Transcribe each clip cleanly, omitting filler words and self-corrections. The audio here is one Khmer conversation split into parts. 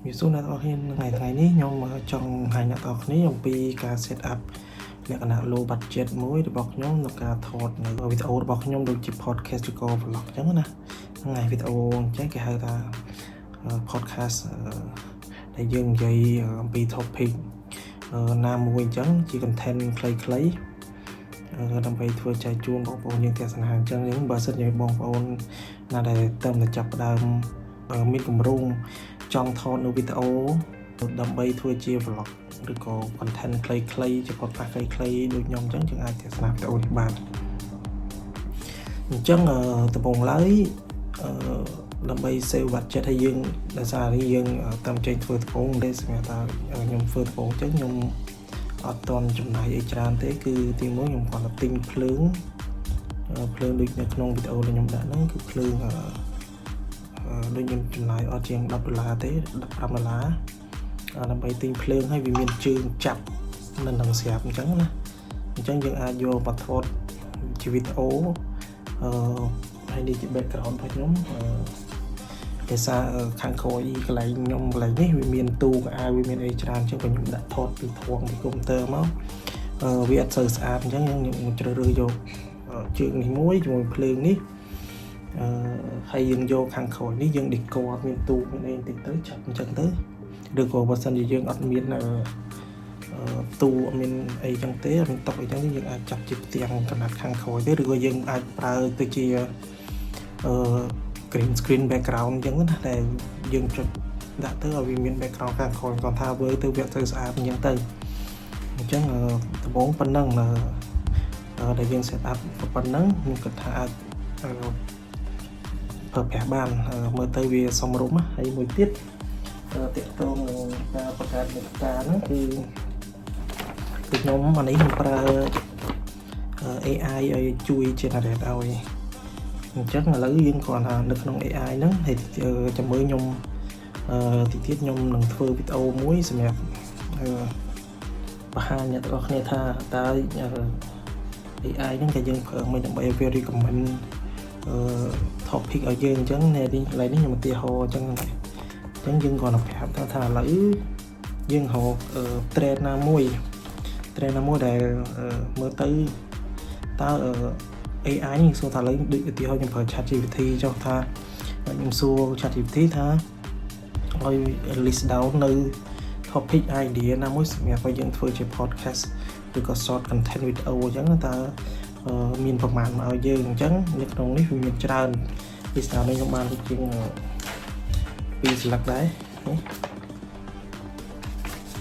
មានសួរអ្នកនរគ្នាថ្ងៃនេះខ្ញុំចង់បង្ហាញអ្នកនរគ្នាអំពីការ set up លក្ខណៈ low budget មួយរបស់ខ្ញុំនៅការថតនៅវីដេអូរបស់ខ្ញុំដូចជា podcast ឬក៏ vlog អញ្ចឹងណាថ្ងៃវីដេអូអញ្ចឹងគេហៅថា podcast ដែលយើងនិយាយអំពី topic ណាមួយអញ្ចឹងជា content ខ្លីៗដើម្បីធ្វើចែកជូនបងប្អូនយើងទស្សនាអញ្ចឹងបើសិនជាបងប្អូនណាដែលតែចាប់ផ្ដើមមានគម្រោងចង់ថតនៅវីដេអូដើម្បីធ្វើជា vlog ឬក៏ content ខ្លីៗជា podcast ខ្លីៗដូចខ្ញុំអញ្ចឹងយើងអាចទស្សនាវីដេអូនេះបានអញ្ចឹងដំបូងឡើយដើម្បី save budget ឲ្យយើងដោយសារនេះយើងតាមចេញធ្វើដំបូងទេសម្រាប់ថាខ្ញុំធ្វើដំបូងអញ្ចឹងខ្ញុំអត់តន់ចំណាយអីច្រើនទេគឺទីមួយខ្ញុំគាត់ទៅទិញភ្លើងដូចនៅក្នុងវីដេអូដែលខ្ញុំដាក់ហ្នឹងគឺភ្លើងដូចខ្ញុំចំណាយអត់ជាង$10ទេ$15ដើម្បីទិញភ្លើងឲ្យវាមានជើងចាប់នៅនឹងស្រាប់អញ្ចឹងណាអញ្ចឹងយើងអាចយកមកថតជាវីដេអូហើយនេះជា background របស់ខ្ញុំភាសាខាងក្រោយកន្លែងខ្ញុំកន្លែងនេះវាមានទូកៅអៅវាមានអីច្រើនអញ្ចឹងខ្ញុំដាក់ថតពីធំពីកុំព្យូទ័រមកវាអត់សូវស្អាតអញ្ចឹងខ្ញុំជ្រើសរើសយកជើងនេះមួយជាមួយភ្លើងនេះហើយយើងយកខាងក្រោយនេះយើងដេកមានទូកមានអីបន្តិចទៅចាប់អញ្ចឹងទៅឬក៏បើសិនជាយើងអត់មានទូមានអីចឹងទេអត់មានតុអីចឹងយើងអាចចាប់ជាផ្ទាំងកណាត់ខាងក្រោយទេឬក៏យើងអាចប្រើទៅជាgreen screen background ចឹងណាតែយើងចុចដាក់ទៅឲ្យវាមាន background ខាងក្រោយគាត់ថាវើទៅវាទៅស្អាតចឹងទៅអញ្ចឹងដំបូងប៉ុណ្ណឹងដែលយើង set up ប៉ុណ្ណឹងខ្ញុំគិតថាអាចប្រើប្រាស់បានមើលទៅវាសមរម្យហើយមួយទៀតទាក់ទងនឹងការបង្កើតមាតិកាហ្នឹងគឺខ្ញុំអានេះខ្ញុំប្រើ AI ឲ្យជួយ generate ឲ្យអញ្ចឹងឥឡូវយើងគ្រាន់ថានៅក្នុង AI ហ្នឹងហើយចាំមើលខ្ញុំទីទៀតខ្ញុំនឹងធ្វើវីដេអូមួយសម្រាប់បង្ហាញអ្នកទាំងអស់គ្នាថាតើ AI ហ្នឹងតែយើងប្រើមិនដើម្បីឲ្យវា recommend topic ឲ្យយើងអញ្ចឹងនៅទីកន្លែងនេះខ្ញុំឧទាហរណ៍អញ្ចឹងយើងគ្រាន់តែប្រាប់ថាឥឡូវយើងរក trend ណាមួយដែលមើលទៅតើAI នេះសួរថាឥឡូវដូចឧទាហរណ៍ខ្ញុំប្រើ ChatGPT ចុះថាខ្ញុំសួរ ChatGPT ថាឲ្យ list down នៅ topic idea ណាមួយសម្រាប់ឲ្យយើងធ្វើជា podcast ឬក៏ short content video អញ្ចឹងតើមានប្រមាណមកឲ្យយើងអញ្ចឹងនៅក្នុងនេះវាមានច្រើនពីស្ថាននេះខ្ញុំបានជាង2ស្លឹកដែរ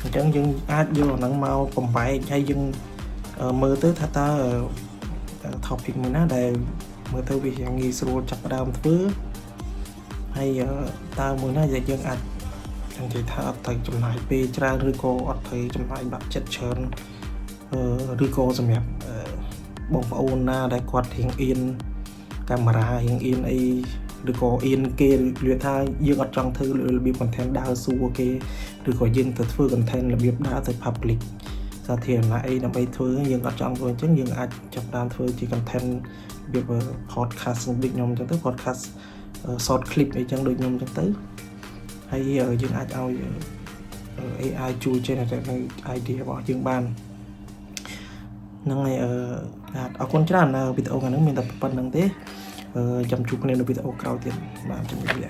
អញ្ចឹងយើងអាចយកអាហ្នឹងមកបំបែកហើយយើងមើលទៅថាតើtopic មួយណាដែលមើលទៅវាយ៉ាងងាយស្រួលចាប់ផ្ដើមធ្វើហើយតើមួយណាដែលយើងអាចនិយាយថាអត់ត្រូវចំណាយពេលច្រើនឬក៏អត់ត្រូវចំណាយបាក់ចិត្តច្រើនឬក៏សម្រាប់បងប្អូនណាដែលគាត់រៀងអៀនកាមេរ៉ារៀងអៀនអីឬក៏អៀនគេឬថាយើងអត់ចង់ធ្វើរបៀប content ដើរសួរគេឬក៏យើងទៅធ្វើ content របៀបដើរទៅ public សាធារណៈអីដើម្បីធ្វើយើងអត់ចង់ធ្វើអញ្ចឹងយើងអាចចាប់តាមធ្វើជា content របៀប podcast ដូចខ្ញុំអញ្ចឹងទៅ podcast short clip អីចឹងដូចខ្ញុំអញ្ចឹងទៅហើយយើងអាចឲ្យ AI ជួយ generate នៅ idea របស់យើងបានហ្នឹងហើយអរគុណច្រើនវីដេអូហ្នឹងមានតែប៉ុណ្្នឹងទេចាំជួបគ្នានៅវីដេអូក្រោយទៀតបាទជំរាបលា